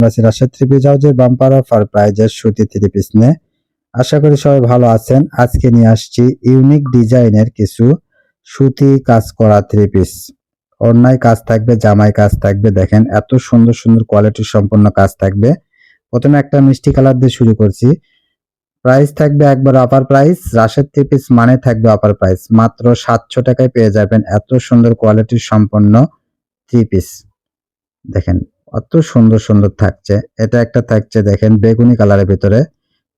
Rajshahi three piece হাউসের bumper offer প্রাইজের সুতি থ্রি পিস নিয়ে আশা করি সবাই ভালো আছেন। আজকে নিয়ে আসছি ইউনিক ডিজাইনের কিছু সুতি কাজ করা থ্রি পিস। অন্যায় কাজ থাকবে, জামাই কাজ থাকবে। দেখেন এত সুন্দর সুন্দর কোয়ালিটির সম্পন্ন কাজ থাকবে। প্রথমে একটা মিষ্টি কালার দিয়ে শুরু করছি। প্রাইস থাকবে একবার offer price. Rajshahi three piece মানে থাকবে অফার প্রাইস, মাত্র 700 টাকায় পেয়ে যাবেন এত সুন্দর কোয়ালিটির সম্পন্ন থ্রি পিস। দেখেন কত সুন্দর সুন্দর থাকছে। এটা একটা থাকছে দেখেন বেগুনি কালারের ভিতরে।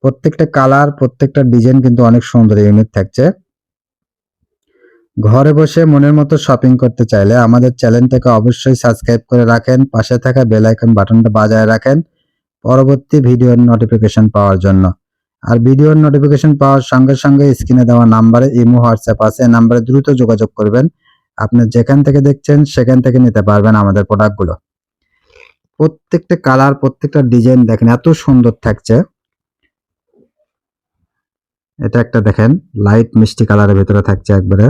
প্রত্যেকটা কালার, প্রত্যেকটা ডিজাইন কিন্তু অনেক সুন্দর, ইউনিক থাকছে। ঘরে বসে মনের মতো শপিং করতে চাইলে আমাদের চ্যানেলটাকে অবশ্যই সাবস্ক্রাইব করে রাখেন, পাশে থাকা বেল আইকন বাটনটা বাজায় রাখেন পরবর্তী ভিডিওর নোটিফিকেশন পাওয়ার জন্য। আর ভিডিওর নোটিফিকেশন পাওয়ার সঙ্গে সঙ্গে স্ক্রিনে দেওয়া নাম্বারে ইমো, হোয়াটসঅ্যাপ আছে, নাম্বারে দ্রুত যোগাযোগ করবেন। আপনি যেখান থেকে দেখছেন সেখান থেকে নিতে পারবেন আমাদের প্রোডাক্টগুলো। প্রত্যেকটা কালার, প্রত্যেকটা ডিজাইন দেখেন এত সুন্দর থাকছে। এটা একটা দেখেন লাইট মিষ্টি কালারের ভিতরে থাকছে একবারে।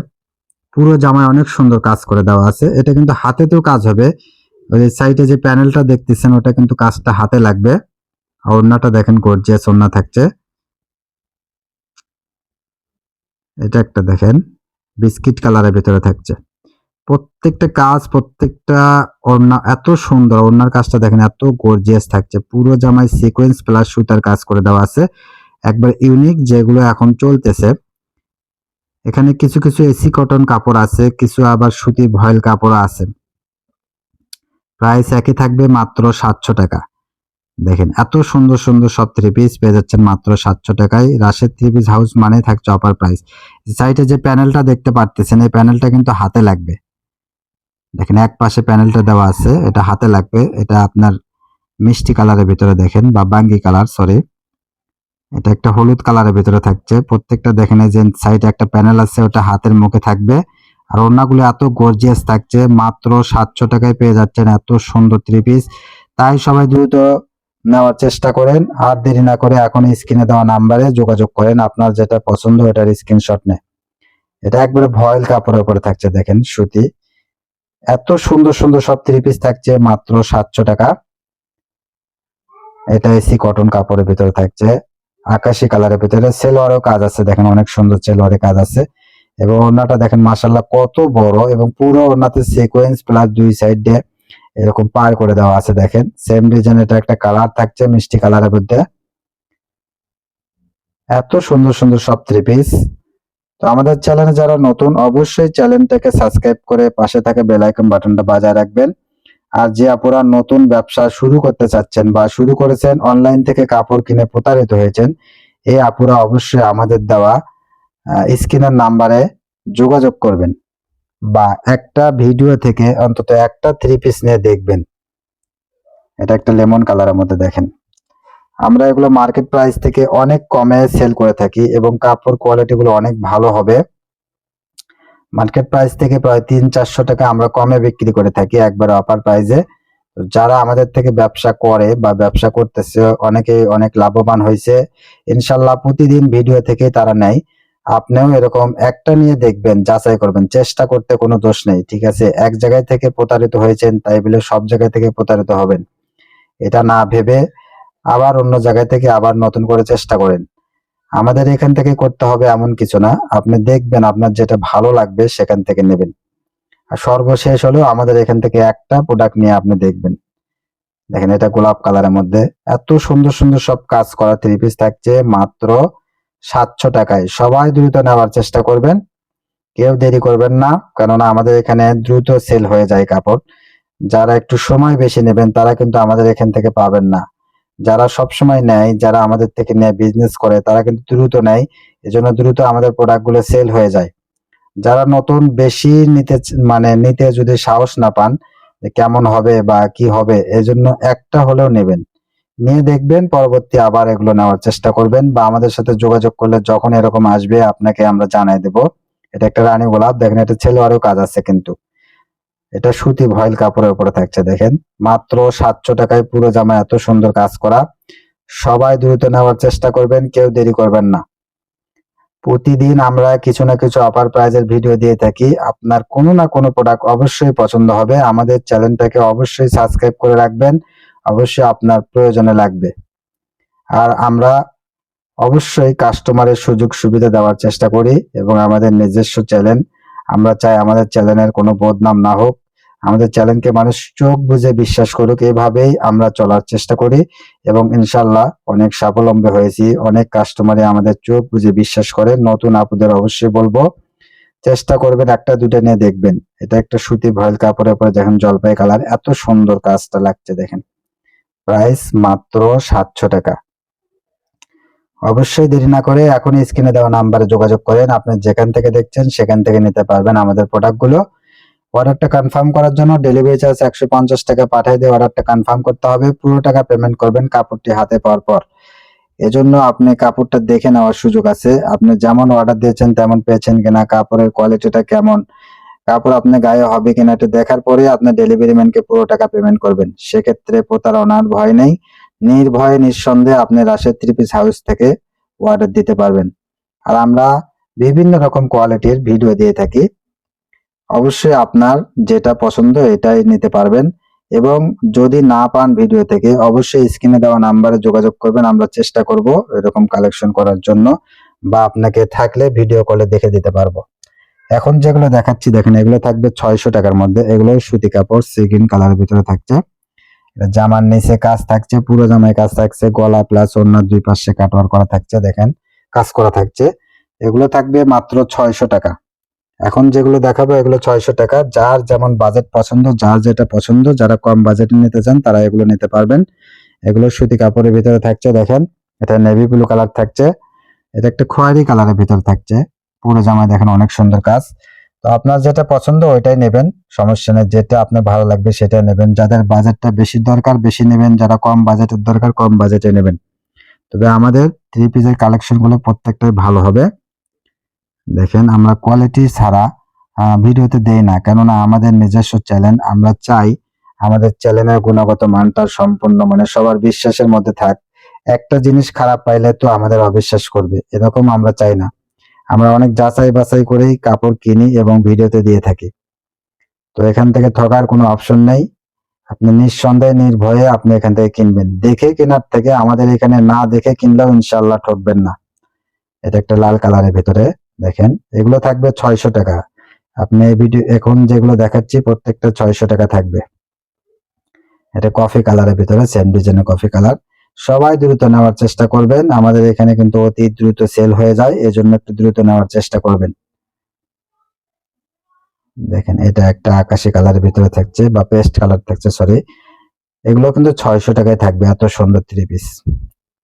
পুরো জামায় অনেক সুন্দর কাজ করে দেওয়া আছে। এটা কিন্তু হাতেতেও কাজ হবে। ওই সাইডে যে প্যানেলটা দেখতেছেন ওটা কিন্তু কাজটা হাতে লাগবে। আর ওড়নাটা দেখেন গর্জিয়াস ওড়না থাকছে। এটা একটা দেখেন বিস্কিট কালারের ভিতরে থাকছে। প্রত্যেকটা কাজ, প্রত্যেকটা ওড়না এত সুন্দর। ওড়নার কাজটা দেখেন এত গর্জিয়াস থাকছে। পুরো জামায় সিকোয়েন্স প্লাস সুতার কাজ করে দেওয়া আছে, একবার ইউনিক, যেগুলো এখন চলতেছে। এখানে কিছু কিছু এসি কটন কাপড় আছে, কিছু আবার সুতি ভয়েল কাপড় আছে। প্রাইস একই থাকবে, মাত্র 700 টাকা। দেখেন এত সুন্দর সুন্দর সব থ্রি পিস পেয়ে যাচ্ছেন মাত্র 700 টাকায়। রাজশাহী থ্রি পিস হাউস মানে থাকছে অফার প্রাইস। সাইডে যে প্যানেলটা দেখতে পারতেছেন এই প্যানেলটা কিন্তু হাতে লাগবে। দেখেন এক পাশে প্যানেলটা দেওয়া আছে, এটা হাতে লাগবে। এটা আপনার মিষ্টি কালারের ভিতরে দেখেন, বা বাঙ্গি কালার, সরি, এটা একটা হলুদ কালারের ভিতরে থাকছে। প্রত্যেকটা দেখেন এই যে সাইডে একটা প্যানেল আছে, ওটা হাতের মুখে থাকবে। আর ওড়নাগুলো এত গর্জিয়াস থাকছে, মাত্র 700 টাকায় পেয়ে যাচ্ছেন এত সুন্দর থ্রি পিস। তাই সবাই দ্রুত নেওয়ার চেষ্টা করেন, আর দেরি না করে এখন স্ক্রিনে দেওয়া নাম্বারে যোগাযোগ করেন। আপনার যেটা পছন্দ ওটার স্ক্রিনশট নেয়। এটা একবারে ভয়েল কাপড়ের উপরে থাকছে দেখেন সুতি। এত সুন্দর সুন্দর সব থ্রি পিস থাকছে মাত্র 700 টাকা। এটা এসি কটন কাপড়ের ভিতরে থাকছে, আকাশি কালারের ভিতরে। সেলোয়ারও কাজ আছে দেখেন, অনেক সুন্দর সেলোয়ারে কাজ আছে। এবং ওড়নাটা দেখেন মাশাআল্লাহ কত বড়, এবং পুরো ওড়নাতে সিকোয়েন্স প্লাস দুই সাইডে এরকম পার করে দেওয়া আছে। দেখেন সেম ডিজাইন, এটা একটা কালার থাকছে মিষ্টি কালারের মধ্যে। এত সুন্দর সুন্দর সব থ্রি পিস। তো আমাদের চ্যানেলে যারা নতুন, অবশ্যই চ্যানেলটাকে সাবস্ক্রাইব করে পাশে থাকা বেল আইকন বাটনটা বাজায় রাখবেন। আর যে আপুরা নতুন ব্যবসা শুরু করতে চাচ্ছেন বা শুরু করেছেন, অনলাইন থেকে কাপড় কিনে প্রতারিত হয়েছেন, এই আপুরা অবশ্যই আমাদের দেওয়া স্ক্রিনের নাম্বারে যোগাযোগ করবেন, বা একটা ভিডিও থেকে অন্তত একটা থ্রি পিস নিয়ে দেখবেন। এটা একটা লেমন কালারের মধ্যে দেখেন। আমরা এগুলো মার্কেট প্রাইস থেকে অনেক কমে সেল করে থাকি, এবং কাপড় কোয়ালিটি গুলো অনেক ভালো হবে। মার্কেট প্রাইস থেকে প্রায় 300-400 টাকা আমরা কমে বিক্রি করে থাকি, একবার অফার প্রাইসে। যারা আমাদের থেকে ব্যবসা করে বা ব্যবসা করতেছে অনেকে অনেক লাভবান হয়েছে ইনশাল্লাহ। প্রতিদিন ভিডিও থেকে তারা নেয়। আপনিও এরকম একটা নিয়ে দেখবেন, যাচাই করবেন। চেষ্টা করতে কোনো দোষ নেই, ঠিক আছে? এক জায়গায় থেকে প্রতারিত হয়েছেন তাই বলে সব জায়গায় থেকে প্রতারিত হবেন এটা না ভেবে আবার অন্য জায়গায় থেকে আবার নতুন করে চেষ্টা করেন। আমাদের এখান থেকে করতে হবে এমন কিছু না, আপনি দেখবেন আপনার যেটা ভালো লাগবে সেখান থেকে নেবেন। আর সর্বশেষ হলো আমাদের এখান থেকে একটা প্রোডাক্ট নিয়ে আপনি দেখবেন। দেখেন এটা গোলাপ কালারের মধ্যে এত সুন্দর সুন্দর সব কাজ করা থ্রি পিস থাকছে মাত্র 700 টাকায়। সবাই দ্রুত নেওয়ার চেষ্টা করবেন, কেউ দেরি করবেন না, কেননা আমাদের এখানে দ্রুত সেল হয়ে যায় কাপড়। যারা একটু সময় বেশি নেবেন তারা কিন্তু আমাদের এখান থেকে পাবেন না। যারা সব সময় নেয়, যারা আমাদের থেকে নিয়ে বিজনেস করে, তারা কিন্তু দ্রুত নেয়, এজন্য দ্রুত আমাদের প্রোডাক্ট গুলো সেল হয়ে যায়। যারা নতুন, বেশি নিতে মানে নিতে যদি সাহস না পান যে কেমন হবে বা কি হবে, এজন্য একটা হলেও নেবেন, নিয়ে দেখবেন, পরবর্তী আবার এগুলো নেওয়ার চেষ্টা করবেন। বা আমাদের সাথে যোগাযোগ করলে যখন এরকম আসবে আপনাকে আমরা জানাই দেব। এটা একটা রানী গোলাপ দেখেন, এটা ছেলেরও কাজ আছে কিন্তু। এটা সুতি ভয়েল কাপড়ের উপরে থাকছে দেখেন, মাত্র 700 টাকায় পুরো জামা এত সুন্দর কাজ করা। সবাই দ্রুত নেওয়ার চেষ্টা করবেন, কেউ দেরি করবেন না। প্রতিদিন আমরা কিছু না কিছু অফার প্রাইজের ভিডিও দিয়ে থাকি, আপনার কোনো না কোনো প্রোডাক্ট অবশ্যই পছন্দ হবে। আমাদের চ্যানেলটাকে অবশ্যই সাবস্ক্রাইব করে রাখবেন, অবশ্যই আপনার প্রয়োজনে লাগবে। আর আমরা অবশ্যই কাস্টমারের সুযোগ সুবিধা দেওয়ার চেষ্টা করি এবং আমাদের নিজস্ব চ্যানেল, আমরা চাই আমাদের চ্যানেলের কোনো বদনাম না হোক, আমাদের চ্যানেলকে মানুষ চোখ বুজে বিশ্বাস করুক, এভাবেই আমরা চলার চেষ্টা করি এবং ইনশাল্লাহ অনেক স্বাবলম্বী হয়েছি। অনেক কাস্টমারই আমাদের চোখ বুজে বিশ্বাস করে। নতুন আপুদের অবশ্যই বলবো চেষ্টা করবেন, একটা দুটো নিয়ে দেখবেন। এটা একটা সুতি ভয়েল কাপড়ের উপরে দেখেন জলপাই কালার, এত সুন্দর কাজটা লাগছে দেখেন। প্রাইস মাত্র 700 টাকা। অবশ্যই দেরি না করে এখন স্ক্রিনে দেওয়া নাম্বারে যোগাযোগ করেন। আপনি যেখান থেকে দেখছেন সেখান থেকে নিতে পারবেন আমাদের প্রোডাক্টগুলো। অর্ডারটা কনফার্ম করার জন্য ডেলিভারি চার্জ 150 টাকা পাঠিয়ে দিয়ে অর্ডারটা কনফার্ম করতে হবে। পুরো টাকা পেমেন্ট করবেন কাপড়টি হাতে পাওয়ার পর। এজন্য আপনি কাপড়টা দেখে নেওয়ার সুযোগ আছে, আপনি যেমন অর্ডার দিয়েছেন তেমন পেয়েছেন কিনা, কাপড়ের কোয়ালিটিটা কেমন, কাপড় আপনার গায়ে হবে কিনা, এটা দেখার পরে আপনি ডেলিভারি ম্যানকে পুরো টাকা পেমেন্ট করবেন। সেক্ষেত্রে প্রতারণার ভয় নেই, নির্ভয়ে নিঃসন্দেহে আপনি রাশেদ থ্রি পিস হাউস থেকে অর্ডার দিতে পারবেন। আর আমরা বিভিন্ন রকম কোয়ালিটির ভিডিও দিয়ে থাকি, অবশ্যই আপনার যেটা পছন্দ এটাই নিতে পারবেন। এবং যদি না পান ভিডিও থেকে অবশ্যই স্ক্রিনে দেওয়া নাম্বারে যোগাযোগ করবেন, আমরা চেষ্টা করব এরকম কালেকশন করার জন্য, বা আপনাকে থাকলে ভিডিও কলে দেখে দিতে পারবো। এখন যেগুলো দেখাচ্ছি দেখেন, এগুলো থাকবে 600 টাকার মধ্যে। এগুলো সুতি কাপড় সিগিন কালারের ভিতরে থাকছে। এটা জামার নিচে কাজ থাকছে, পুরো জামায় কাজ থাকছে, গলা প্লাস ওড়নার দুই পাশে কাটওয়ার করা থাকছে, দেখেন কাজ করা থাকছে। এগুলো থাকবে মাত্র 600 টাকা। এখন যেগুলো দেখাবো এগুলো 600 টাকা। যার যেমন বাজেট পছন্দ, যার যেটা পছন্দ, যারা কম বাজেটে নিতে চান তারা এগুলো নিতে পারবেন। এগুলো সুতি কাপড়ের ভিতরে থাকছে, দেখেন এটা নেভি ব্লু কালার থাকছে, এটা একটা খয়েরি কালারের ভিতরে থাকছে। পুরো জামায় দেখেন অনেক সুন্দর কাজ। তো আপনার যেটা পছন্দ ওইটাই নেবেন, সমস্যা নেই, যেটা আপনার ভালো লাগবে সেটাই নেবেন। যাদের বাজেটটা বেশি দরকার বেশি নেবেন, যারা কম বাজেটের দরকার কম বাজেটে নেবেন। তবে আমাদের থ্রি পিসের কালেকশন গুলো প্রত্যেকটাই ভালো হবে। দেখেন আমরা কোয়ালিটি ছাড়া ভিডিওতে দেই না, কেননা আমাদের নিজস্ব চ্যানেল। আমরা চাই আমাদের চ্যানেলের গুণগত মানটা সম্পূর্ণ মানে সবার বিশ্বাসের মধ্যে থাক। একটা জিনিস খারাপ পাইলে তো আমাদের অবিশ্বাস করবে, এরকম আমরা চাই না। আমরা অনেক যাচাই বাছাই করেই কাপড় কিনি এবং ভিডিওতে দিয়ে থাকি। তো এখান থেকে ঠকার কোনো অপশন নেই, আপনি নিঃসন্দেহে নির্ভয়ে আপনি এখান থেকে কিনবেন। দেখে কেনার থেকে আমাদের এখানে না দেখে কিনলেও ইনশাল্লাহ ঠকবেন না। এটা একটা লাল কালারের ভিতরে দেখেন, এগুলো থাকবে 600 টাকা। আপনি এই ভিডিও এখন যেগুলো দেখাচ্ছি প্রত্যেকটা 600 টাকা থাকবে। এটা কফি কালারের ভিতরে সেম ডিজাইনের কফি কালার। সবাই দ্রুত নেওয়ার চেষ্টা করবেন, আমাদের এখানে কিন্তু অতি দ্রুত সেল হয়ে যায়, এজন্য একটু দ্রুত নেওয়ার চেষ্টা করবেন। দেখেন এটা একটা আকাশি কালারের ভিতরে থাকছে বা পেস্ট কালার থাকছে, সরি। এগুলো কিন্তু 600 টাকায় থাকবে, এত সুন্দর থ্রি পিস।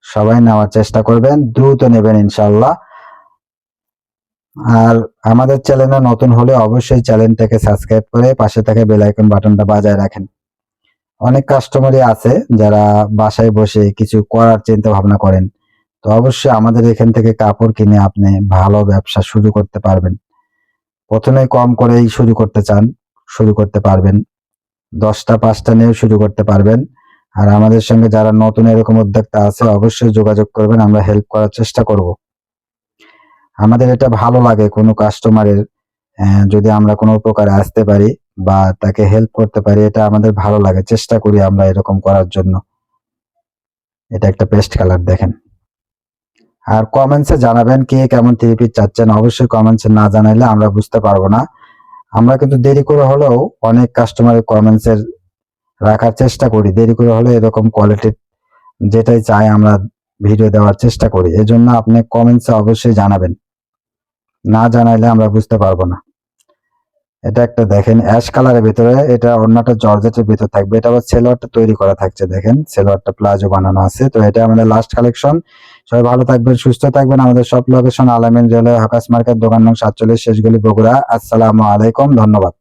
সবাই নেওয়ার চেষ্টা করবেন, দ্রুত নেবেন ইনশাল্লাহ। আর আমাদের চ্যানেলে নতুন হলে অবশ্যই চ্যানেলটাকে সাবস্ক্রাইব করে পাশে থাকা বেল আইকন বাটনটা বাজায় রাখেন। অনেক কাস্টমারই আছে যারা বাসায় বসে কিছু করার চিন্তা ভাবনা করেন, তো অবশ্যই আমাদের এখান থেকে কাপড় কিনে আপনি ভালো ব্যবসা শুরু করতে পারবেন। প্রথমে কম করেই শুরু করতে চান, শুরু করতে পারবেন, 10টা 5টা নিয়েও শুরু করতে পারবেন। আর আমাদের সঙ্গে যারা নতুন এরকম উদ্যোক্তা আছে অবশ্যই যোগাযোগ করবেন, আমরা হেল্প করার চেষ্টা করব। আমাদের এটা ভালো লাগে কোনো কাস্টমারের যদি আমরা কোনো উপকারে আসতে পারি বা তাকে হেল্প করতে পারি, এটা আমাদের ভালো লাগে, চেষ্টা করি আমরা এরকম করার জন্য। এটা একটা পেস্ট কালার দেখেন। আর কমেন্টসে জানাবেন কে কেমন থ্রি পিস চাচ্ছেন, অবশ্যই কমেন্টসে না জানাইলে আমরা বুঝতে পারবো না। আমরা কিন্তু দেরি করে হলেও অনেক কাস্টমারের কমেন্টসের রাখার চেষ্টা করি, দেরি করে হলে এরকম কোয়ালিটির যেটাই চাই আমরা ভিডিও দেওয়ার চেষ্টা করি। এজন্য আপনি কমেন্টসে অবশ্যই জানাবেন, না জানাইলে আমরা বুঝতে পারবো না। এটা একটা দেখেন অ্যাশ কালারের ভিতরে, এটা ওড়নাটা জর্জেটের ভিতর থাকবে, এটা আবার সেলোয়ারটা তৈরি করা থাকছে, দেখেন সেলোয়ারটা প্লাজো বানানো আছে। তো এটা আমাদের লাস্ট কালেকশন। সবাই ভালো থাকবেন, সুস্থ থাকবেন। আমাদের সব লোকেশন আলামিন রেলওয়ে, হাকাস মার্কেট, দোকান নং 47, শেষগুলি, বগুড়া। আসসালামু আলাইকুম, ধন্যবাদ।